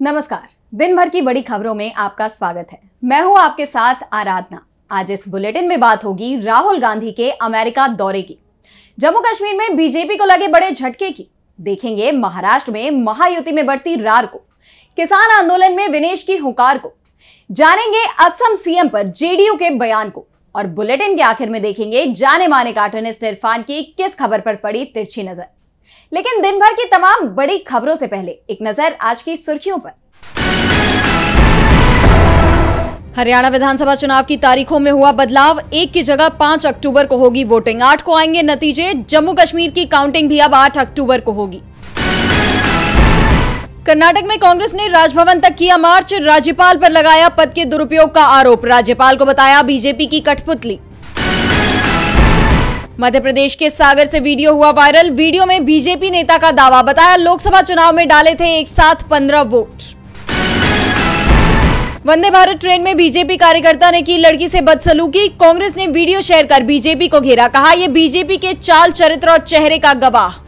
नमस्कार। दिन भर की बड़ी खबरों में आपका स्वागत है। मैं हूं आपके साथ आराधना। आज इस बुलेटिन में बात होगी राहुल गांधी के अमेरिका दौरे की, जम्मू कश्मीर में बीजेपी को लगे बड़े झटके की, देखेंगे महाराष्ट्र में महायुति में बढ़ती रार को, किसान आंदोलन में विनेश की हुंकार को, जानेंगे असम सीएम पर जेडीयू के बयान को, और बुलेटिन के आखिर में देखेंगे जाने माने कार्टूनिस्ट इरफान की किस खबर पर पड़ी तिरछी नजर। लेकिन दिन भर की तमाम बड़ी खबरों से पहले एक नजर आज की सुर्खियों पर। हरियाणा विधानसभा चुनाव की तारीखों में हुआ बदलाव, 1 की जगह 5 अक्टूबर को होगी वोटिंग, 8 को आएंगे नतीजे। जम्मू कश्मीर की काउंटिंग भी अब 8 अक्टूबर को होगी। कर्नाटक में कांग्रेस ने राजभवन तक किया मार्च, राज्यपाल पर लगाया पद के दुरुपयोग का आरोप, राज्यपाल को बताया बीजेपी की कठपुतली। मध्य प्रदेश के सागर से वीडियो हुआ वायरल, वीडियो में बीजेपी नेता का दावा, बताया लोकसभा चुनाव में डाले थे एक साथ 15 वोट। वंदे भारत ट्रेन में बीजेपी कार्यकर्ता ने की लड़की से बदसलूकी, कांग्रेस ने वीडियो शेयर कर बीजेपी को घेरा, कहा यह बीजेपी के चाल चरित्र और चेहरे का गवाह।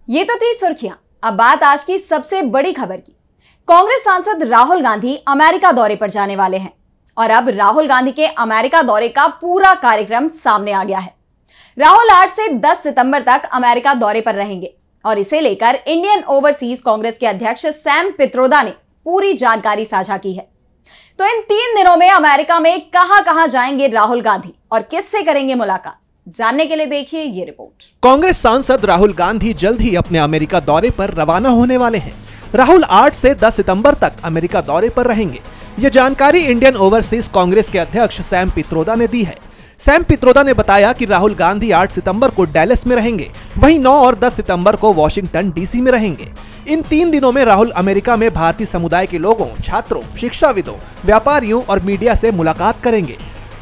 ये तो थी सुर्खियां। अब बात आज की सबसे बड़ी खबर की। कांग्रेस सांसद राहुल गांधी अमेरिका दौरे पर जाने वाले हैं और अब राहुल गांधी के अमेरिका दौरे का पूरा कार्यक्रम सामने आ गया है। राहुल 8 से 10 सितंबर तक अमेरिका दौरे पर रहेंगे और इसे लेकर इंडियन ओवरसीज कांग्रेस के अध्यक्ष सैम पित्रोदा ने पूरी जानकारी साझा की है। तो इन 3 दिनों में अमेरिका में कहां-कहां जाएंगे राहुल गांधी और किससे करेंगे मुलाकात, जानने के लिए देखिए ये रिपोर्ट। कांग्रेस सांसद राहुल गांधी जल्द ही अपने अमेरिका दौरे पर रवाना होने वाले हैं। राहुल 8 से 10 सितंबर तक अमेरिका दौरे पर रहेंगे। ये जानकारी इंडियन ओवरसीज कांग्रेस के अध्यक्ष सैम पित्रोदा ने दी है। सैम पित्रोदा ने बताया कि राहुल गांधी 8 सितंबर को डैलस में रहेंगे, वहीं 9 और 10 सितंबर को वॉशिंगटन डीसी में रहेंगे। इन 3 दिनों में राहुल अमेरिका में भारतीय समुदाय के लोगों, छात्रों, शिक्षाविदों, व्यापारियों और मीडिया से मुलाकात करेंगे।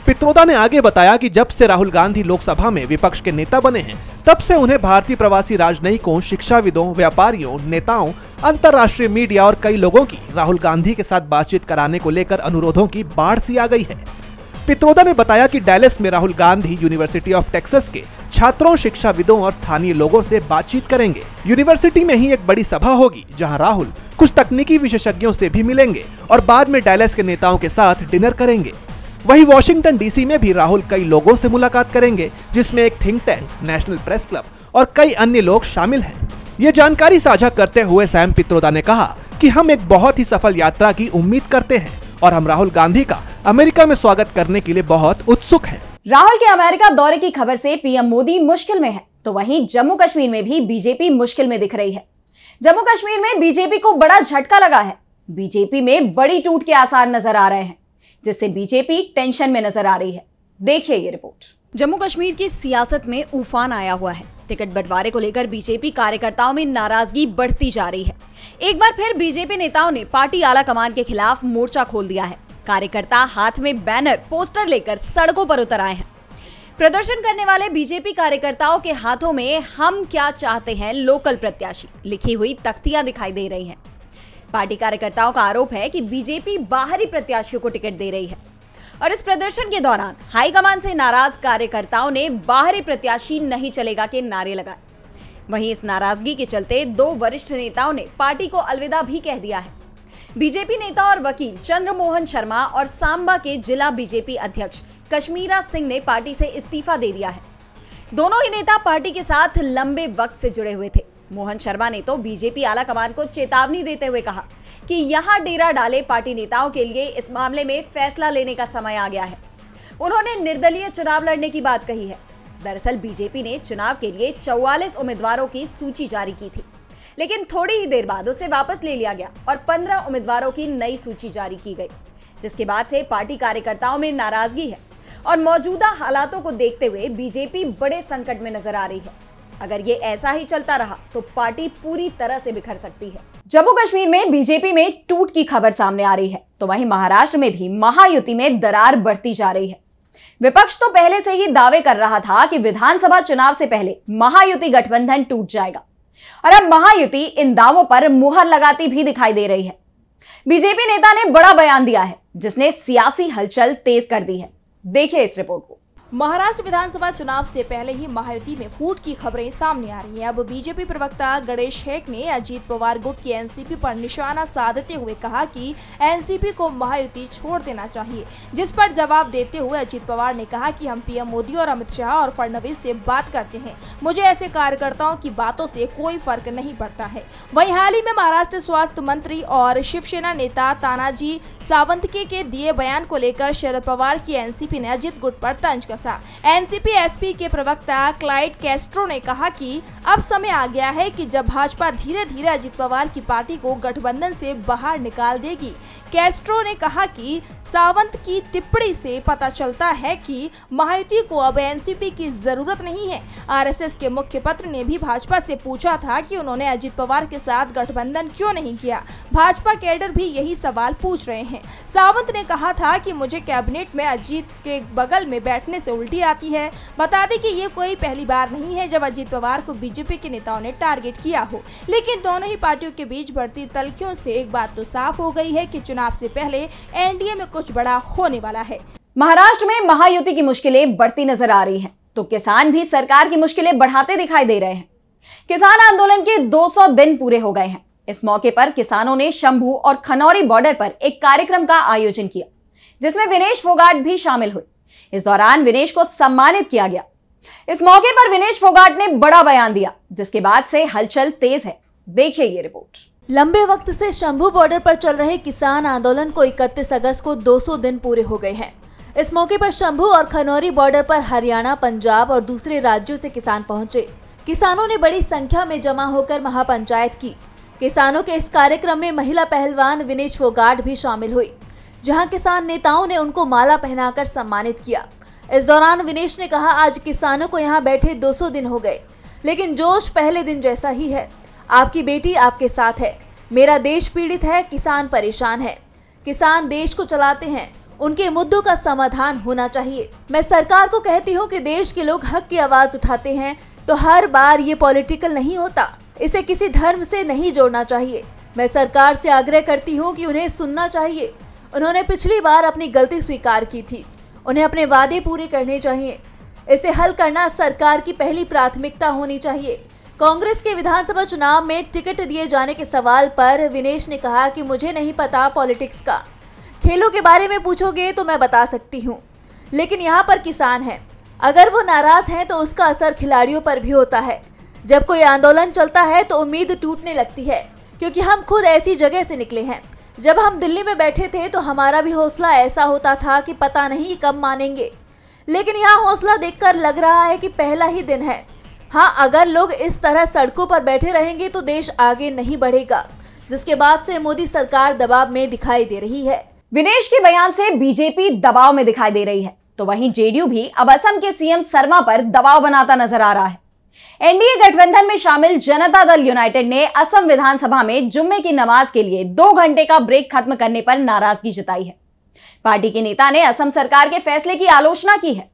पित्रोदा ने आगे बताया कि जब से राहुल गांधी लोकसभा में विपक्ष के नेता बने हैं, तब से उन्हें भारतीय प्रवासी राजनयिकों, शिक्षाविदों, व्यापारियों, नेताओं, अंतर्राष्ट्रीय मीडिया और कई लोगों की राहुल गांधी के साथ बातचीत कराने को लेकर अनुरोधों की बाढ़ सी आ गई है। पित्रोदा ने बताया कि डैलस में Rahul Gandhi university of Texas के छात्रों, शिक्षाविदों और स्थानीय लोगों से बातचीत करेंगे। यूनिवर्सिटी में ही एक बड़ी सभा होगी जहां राहुल कुछ तकनीकी विशेषज्ञों से भी मिलेंगे और बाद में डैलस के नेताओं के साथ डिनर करेंगे। वहीं वॉशिंगटन डीसी में भी राहुल कई लोगों से मुलाकात करेंगे, जिसमें एक think tank, national press club और कई अन्य लोग शामिल हैं। ये जानकारी साझा करते हुए सैम पित्रोदा ने कहा कि हम एक बहुत ही सफल यात्रा की उम्मीद करते हैं और हम राहुल गांधी का अमेरिका में स्वागत करने के लिए बहुत उत्सुक हैं। राहुल के अमेरिका दौरे की खबर से पीएम मोदी मुश्किल में है, तो वहीं जम्मू कश्मीर में भी बीजेपी मुश्किल में दिख रही है। जम्मू कश्मीर में बीजेपी को बड़ा झटका लगा है। बीजेपी में बड़ी टूट के आसार नजर आ रहे हैं, जिससे बीजेपी टेंशन में नजर आ रही है। देखिए ये रिपोर्ट। जम्मू कश्मीर की सियासत में उफान आया हुआ है। टिकट बंटवारे को लेकर बीजेपी कार्यकर्ताओं में नाराजगी बढ़ती जा रही है। एक बार फिर बीजेपी नेताओं ने पार्टी आला कमान के खिलाफ मोर्चा खोल दिया है। कार्यकर्ता हाथ में बैनर, पोस्टर लेकर सड़कों पर उतर आए हैं। प्रदर्शन करने वाले बीजेपी कार्यकर्ताओं के हाथों में हम क्या चाहते हैं लोकल प्रत्याशी लिखी हुई तख्तियां दिखाई दे रही हैं। पार्टी कार्यकर्ताओं का आरोप है कि बीजेपी बाहरी प्रत्याशियों को टिकट दे रही है और इस प्रदर्शन के दौरान हाईकमान से नाराज कार्यकर्ताओं ने बाहरी प्रत्याशी नहीं चलेगा के नारे लगाए। वहीं इस नाराजगी के चलते 2 वरिष्ठ नेताओं ने पार्टी को अलविदा भी कह दिया है। बीजेपी नेता और वकील चंद्रमोहन शर्मा और सांबा के जिला बीजेपी अध्यक्ष कश्मीरा सिंह ने पार्टी से इस्तीफा दे दिया है। दोनों ही नेता पार्टी के साथ लंबे वक्त से जुड़े हुए थे। मोहन शर्मा ने तो बीजेपी आला कमान को चेतावनी देते हुए कहा कि यहां डेरा डाले पार्टी नेताओं के लिए इस मामले में फैसला लेने का समय आ गया है। उन्होंने निर्दलीय चुनाव लड़ने की बात कही है। दरअसल बीजेपी ने चुनाव के लिए 44 उम्मीदवारों की सूची जारी की थी, लेकिन थोड़ी ही देर बाद उसे वापस ले लिया गया और 15 उम्मीदवारों की नई सूची जारी की गई, जिसके बाद से पार्टी कार्यकर्ताओं में नाराजगी है और मौजूदा हालातों को देखते हुए बीजेपी बड़े संकट में नजर आ रही है। अगर ये ऐसा ही चलता रहा तो पार्टी पूरी तरह से बिखर सकती है। जम्मू कश्मीर में बीजेपी में टूट की खबर सामने आ रही है, तो वहीं महाराष्ट्र में भी महायुति में दरार बढ़ती जा रही है। विपक्ष तो पहले से ही दावे कर रहा था कि विधानसभा चुनाव से पहले महायुति गठबंधन टूट जाएगा और अब महायुति इन दावों पर मुहर लगाती भी दिखाई दे रही है। बीजेपी नेता ने बड़ा बयान दिया है, जिसने सियासी हलचल तेज कर दी है। देखिए इस रिपोर्ट को। महाराष्ट्र विधानसभा चुनाव से पहले ही महायुति में फूट की खबरें सामने आ रही हैं। अब बीजेपी प्रवक्ता गणेश हेक ने अजीत पवार गुट की एनसीपी पर निशाना साधते हुए कहा कि एनसीपी को महायुति छोड़ देना चाहिए, जिस पर जवाब देते हुए अजीत पवार ने कहा कि हम पीएम मोदी और अमित शाह और फडणवीस से बात करते हैं, मुझे ऐसे कार्यकर्ताओं की बातों से कोई फर्क नहीं पड़ता है। वहीं हाल ही में महाराष्ट्र स्वास्थ्य मंत्री और शिवसेना नेता तानाजी सावंतके के दिए बयान को लेकर शरद पवार की एनसीपी ने अजीत गुट पर तंज कसा। एनसीपी एसपी के प्रवक्ता क्लाइड कैस्ट्रो ने कहा कि अब समय आ गया है कि जब भाजपा धीरे धीरे अजीत पवार की पार्टी को गठबंधन से बाहर निकाल देगी। कैस्ट्रो ने कहा कि सावंत की टिप्पणी से पता चलता है कि महायुति को अब एनसीपी की जरूरत नहीं है। आरएसएस के मुखपत्र ने भी भाजपा से पूछा था कि उन्होंने अजीत पवार के साथ गठबंधन क्यों नहीं किया। भाजपा कैडर भी यही सवाल पूछ रहे हैं। सावंत ने कहा था कि मुझे कैबिनेट में अजीत के बगल में बैठने से उल्टी आती है। बता दें कि ये कोई पहली बार नहीं है जब अजीत पवार को बीजेपी के नेताओं ने टारगेट किया हो, लेकिन दोनों ही पार्टियों के बीच बढ़ती तल्खियों से एक बात तो साफ हो गई है कि चुनाव से पहले एनडीए में कुछ बड़ा होने वाला है। महाराष्ट्र में महायुति की मुश्किलें बढ़ती नजर आ रही हैं, तो किसान भी सरकार की मुश्किलें बढ़ाते दिखाई दे रहे हैं। किसान आंदोलन के 200 दिन पूरे हो गए हैं। इस मौके पर किसानों ने शंभू और खनौरी बॉर्डर पर एक कार्यक्रम का आयोजन किया, जिसमें विनेश फोगाट भी शामिल हुए। इस दौरान विनेश को सम्मानित किया गया। इस मौके पर विनेश फोगाट ने बड़ा बयान दिया, जिसके बाद से हलचल तेज है। देखिए ये रिपोर्ट। लंबे वक्त से शंभू बॉर्डर पर चल रहे किसान आंदोलन को 31 अगस्त को 200 दिन पूरे हो गए हैं। इस मौके पर शंभू और खनौरी बॉर्डर पर हरियाणा, पंजाब और दूसरे राज्यों से किसान पहुंचे। किसानों ने बड़ी संख्या में जमा होकर महापंचायत की। किसानों के इस कार्यक्रम में महिला पहलवान विनेश फोगाट भी शामिल हुई, जहां किसान नेताओं ने उनको माला पहनाकर सम्मानित किया। इस दौरान विनेश ने कहा, आज किसानों को यहाँ बैठे 200 दिन हो गए, लेकिन जोश पहले दिन जैसा ही है। आपकी बेटी आपके साथ है। मेरा देश पीड़ित है, किसान परेशान है। किसान देश को चलाते हैं, उनके मुद्दों का समाधान होना चाहिए। मैं सरकार को कहती हूँ कि देश के लोग हक की आवाज उठाते हैं, तो हर बार ये पॉलिटिकल नहीं होता। इसे किसी धर्म से नहीं जोड़ना चाहिए। मैं सरकार से आग्रह करती हूँ कि उन्हें सुनना चाहिए। उन्होंने पिछली बार अपनी गलती स्वीकार की थी, उन्हें अपने वादे पूरे करने चाहिए। इसे हल करना सरकार की पहली प्राथमिकता होनी चाहिए। कांग्रेस के विधानसभा चुनाव में टिकट दिए जाने के सवाल पर विनेश ने कहा कि मुझे नहीं पता पॉलिटिक्स का, खेलों के बारे में पूछोगे तो मैं बता सकती हूँ, लेकिन यहाँ पर किसान हैं, अगर वो नाराज हैं तो उसका असर खिलाड़ियों पर भी होता है। जब कोई आंदोलन चलता है तो उम्मीद टूटने लगती है, क्योंकि हम खुद ऐसी जगह से निकले हैं। जब हम दिल्ली में बैठे थे तो हमारा भी हौसला ऐसा होता था कि पता नहीं कब मानेंगे, लेकिन यहाँ हौसला देखकर लग रहा है कि पहला ही दिन है। हाँ, अगर लोग इस तरह सड़कों पर बैठे रहेंगे तो देश आगे नहीं बढ़ेगा, जिसके बाद से मोदी सरकार दबाव में दिखाई दे रही है। विनेश के बयान से बीजेपी दबाव में दिखाई दे रही है, तो वहीं जेडीयू भी अब असम के सीएम शर्मा पर दबाव बनाता नजर आ रहा है। एनडीए गठबंधन में शामिल जनता दल यूनाइटेड ने असम विधानसभा में जुम्मे की नमाज के लिए 2 घंटे का ब्रेक खत्म करने पर नाराजगी जताई है। पार्टी के नेता ने असम सरकार के फैसले की आलोचना की है,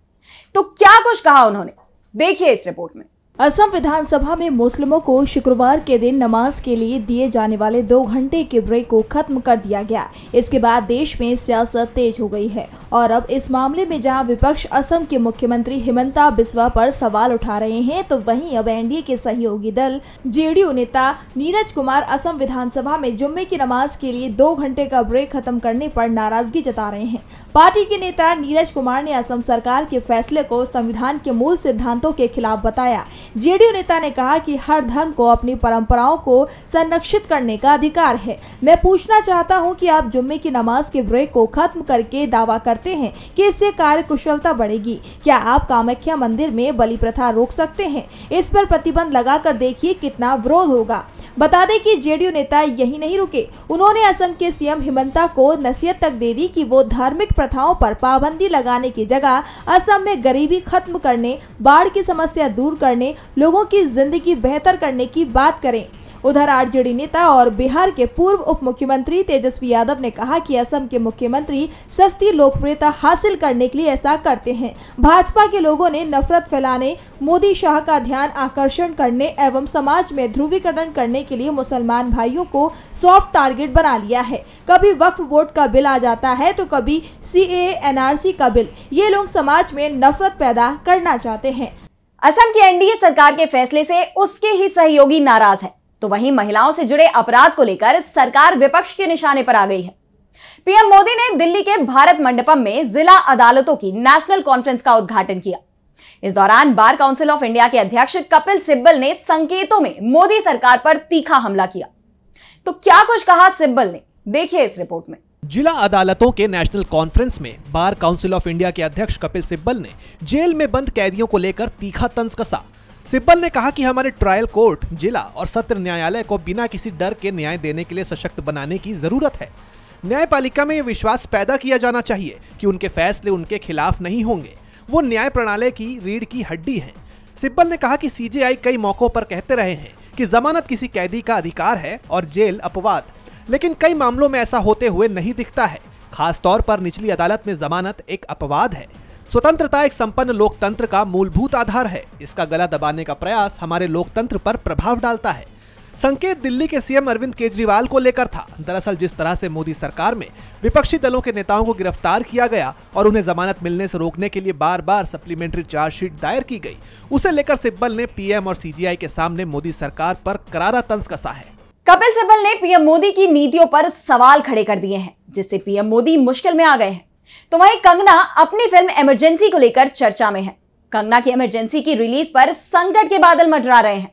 तो क्या कुछ कहा उन्होंने, देखिए इस रिपोर्ट में। असम विधानसभा में मुस्लिमों को शुक्रवार के दिन नमाज के लिए दिए जाने वाले 2 घंटे के ब्रेक को खत्म कर दिया गया। इसके बाद देश में सियासत तेज हो गई है और अब इस मामले में जहां विपक्ष असम के मुख्यमंत्री हिमंता बिस्वा पर सवाल उठा रहे हैं, तो वहीं अब एनडीए के सहयोगी दल जेडीयू नेता नीरज कुमार असम विधानसभा में जुम्मे की नमाज के लिए 2 घंटे का ब्रेक खत्म करने पर नाराजगी जता रहे हैं। पार्टी के नेता नीरज कुमार ने असम सरकार के फैसले को संविधान के मूल सिद्धांतों के खिलाफ बताया। जेडीयू नेता ने कहा कि हर धर्म को अपनी परंपराओं को संरक्षित करने का अधिकार है। मैं पूछना चाहता हूं कि आप जुम्मे की नमाज के ब्रेक को खत्म करके दावा करते हैं कि इससे कार्यकुशलता बढ़ेगी। क्या आप कामाख्या मंदिर में बलि प्रथा रोक सकते हैं? इस पर प्रतिबंध लगाकर देखिए कितना विरोध होगा। बता दें कि जेडीयू नेता यही नहीं रुके, उन्होंने असम के सीएम हिमंता को नसीहत तक दे दी कि वो धार्मिक प्रथाओं पर पाबंदी लगाने की जगह असम में गरीबी खत्म करने, बाढ़ की समस्या दूर करने, लोगों की जिंदगी बेहतर करने की बात करें। उधर आरजेडी नेता और बिहार के पूर्व उप मुख्यमंत्री तेजस्वी यादव ने कहा कि असम के मुख्यमंत्री सस्ती लोकप्रियता हासिल करने के लिए ऐसा करते हैं। भाजपा के लोगों ने नफरत फैलाने, मोदी शाह का ध्यान आकर्षण करने एवं समाज में ध्रुवीकरण करने के लिए मुसलमान भाइयों को सॉफ्ट टारगेट बना लिया है। कभी वक्फ बोर्ड का बिल आ जाता है तो कभी CAA NRC का बिल। ये लोग समाज में नफरत पैदा करना चाहते हैं। असम की NDA सरकार के फैसले से उसके ही सहयोगी नाराज है, तो वहीं महिलाओं से जुड़े अपराध को लेकर सरकार विपक्ष के निशाने पर आ गई है। पीएम मोदी ने दिल्ली के भारत मंडपम में जिला अदालतों की नेशनल कॉन्फ्रेंस का उद्घाटन किया। इस दौरान बार काउंसिल ऑफ इंडिया के अध्यक्ष कपिल सिब्बल ने संकेतों में मोदी सरकार पर तीखा हमला किया। तो क्या कुछ कहा सिब्बल ने, देखिए इस रिपोर्ट में। जिला अदालतों के नेशनल कॉन्फ्रेंस में बार काउंसिल ऑफ इंडिया के अध्यक्ष कपिल सिब्बल ने जेल में बंद कैदियों को लेकर तीखा तंज कसा। सिब्बल ने कहा कि हमारे ट्रायल कोर्ट, जिला और सत्र न्यायालय को बिना किसी डर के न्याय देने के लिए सशक्त बनाने की जरूरत है। न्यायपालिका में यह विश्वास पैदा किया जाना चाहिए कि उनके फैसले उनके खिलाफ नहीं होंगे। वो न्याय प्रणाली की रीढ़ की हड्डी हैं। सिब्बल ने कहा कि CJI कई मौकों पर कहते रहे हैं कि जमानत किसी कैदी का अधिकार है और जेल अपवाद, लेकिन कई मामलों में ऐसा होते हुए नहीं दिखता है। खास तौर पर निचली अदालत में जमानत एक अपवाद है। स्वतंत्रता एक संपन्न लोकतंत्र का मूलभूत आधार है। इसका गला दबाने का प्रयास हमारे लोकतंत्र पर प्रभाव डालता है। संकेत दिल्ली के CM अरविंद केजरीवाल को लेकर था। दरअसल जिस तरह से मोदी सरकार में विपक्षी दलों के नेताओं को गिरफ्तार किया गया और उन्हें जमानत मिलने से रोकने के लिए बार बार सप्लीमेंट्री चार्जशीट दायर की गई, उसे लेकर सिब्बल ने PM और CJI के सामने मोदी सरकार पर करारा तंज कसा है। कपिल सिब्बल ने पीएम मोदी की नीतियों पर सवाल खड़े कर दिए हैं, जिससे पीएम मोदी मुश्किल में आ गए हैं। तो वहीं कंगना अपनी फिल्म इमरजेंसी को लेकर चर्चा में है। कंगना की इमरजेंसी की रिलीज पर संकट के बादल मंडरा रहे हैं।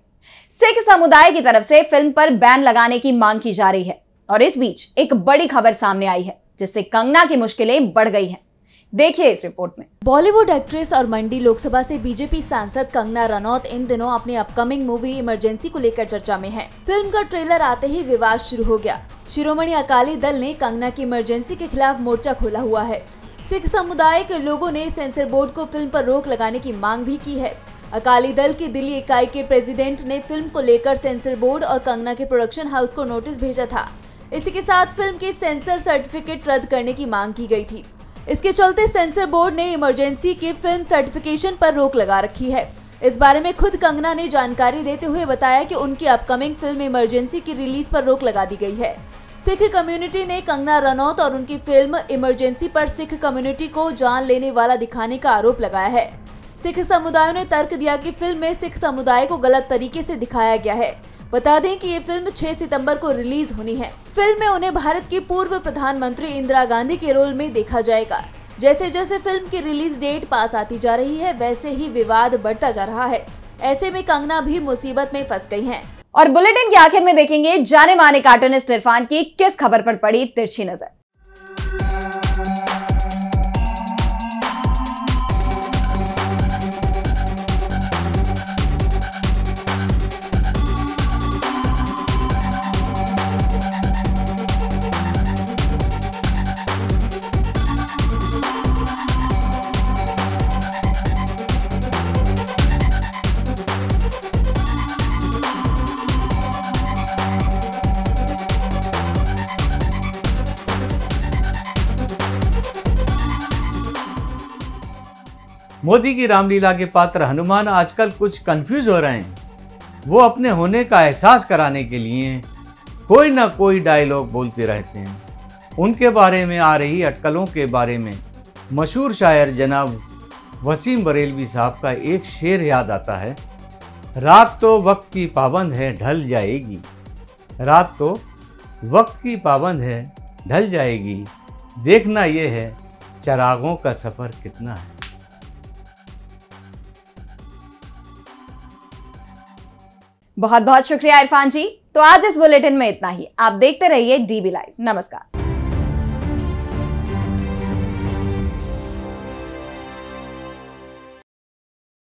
सिख समुदाय की तरफ से फिल्म पर बैन लगाने की मांग की जा रही है और इस बीच एक बड़ी खबर सामने आई है, जिससे कंगना की मुश्किलें बढ़ गई हैं। देखिए इस रिपोर्ट में। बॉलीवुड एक्ट्रेस और मंडी लोकसभा से बीजेपी सांसद कंगना रनौत इन दिनों अपनी अपकमिंग मूवी इमरजेंसी को लेकर चर्चा में है। फिल्म का ट्रेलर आते ही विवाद शुरू हो गया। शिरोमणि अकाली दल ने कंगना की इमरजेंसी के खिलाफ मोर्चा खोला हुआ है। सिख समुदाय के लोगों ने सेंसर बोर्ड को फिल्म पर रोक लगाने की मांग भी की है। अकाली दल की दिल्ली इकाई के प्रेसिडेंट ने फिल्म को लेकर सेंसर बोर्ड और कंगना के प्रोडक्शन हाउस को नोटिस भेजा था। इसी के साथ फिल्म के सेंसर सर्टिफिकेट रद्द करने की मांग की गई थी। इसके चलते सेंसर बोर्ड ने इमरजेंसी के फिल्म सर्टिफिकेशन पर रोक लगा रखी है। इस बारे में खुद कंगना ने जानकारी देते हुए बताया कि उनकी अपकमिंग फिल्म इमरजेंसी की रिलीज पर रोक लगा दी गई है। सिख कम्युनिटी ने कंगना रनौत और उनकी फिल्म इमरजेंसी पर सिख कम्युनिटी को जान लेने वाला दिखाने का आरोप लगाया है। सिख समुदायों ने तर्क दिया कि फिल्म में सिख समुदाय को गलत तरीके से दिखाया गया है। बता दें कि ये फिल्म 6 सितंबर को रिलीज होनी है। फिल्म में उन्हें भारत की पूर्व प्रधानमंत्री इंदिरा गांधी के रोल में देखा जाएगा। जैसे जैसे फिल्म की रिलीज डेट पास आती जा रही है, वैसे ही विवाद बढ़ता जा रहा है। ऐसे में कंगना भी मुसीबत में फंस गई हैं। और बुलेटिन के आखिर में देखेंगे जाने माने कार्टूनिस्ट इरफान की किस खबर पर पड़ी तिरछी नजर। मोदी की रामलीला के पात्र हनुमान आजकल कुछ कंफ्यूज हो रहे हैं। वो अपने होने का एहसास कराने के लिए कोई ना कोई डायलॉग बोलते रहते हैं। उनके बारे में आ रही अटकलों के बारे में मशहूर शायर जनाब वसीम बरेलवी साहब का एक शेर याद आता है, रात तो वक्त की पाबंद है ढल जाएगी, रात तो वक्त की पाबंद है ढल जाएगी, देखना ये है चरागों का सफ़र कितना है। बहुत बहुत शुक्रिया इरफान जी। तो आज इस बुलेटिन में इतना ही। आप देखते रहिए DB लाइव। नमस्कार।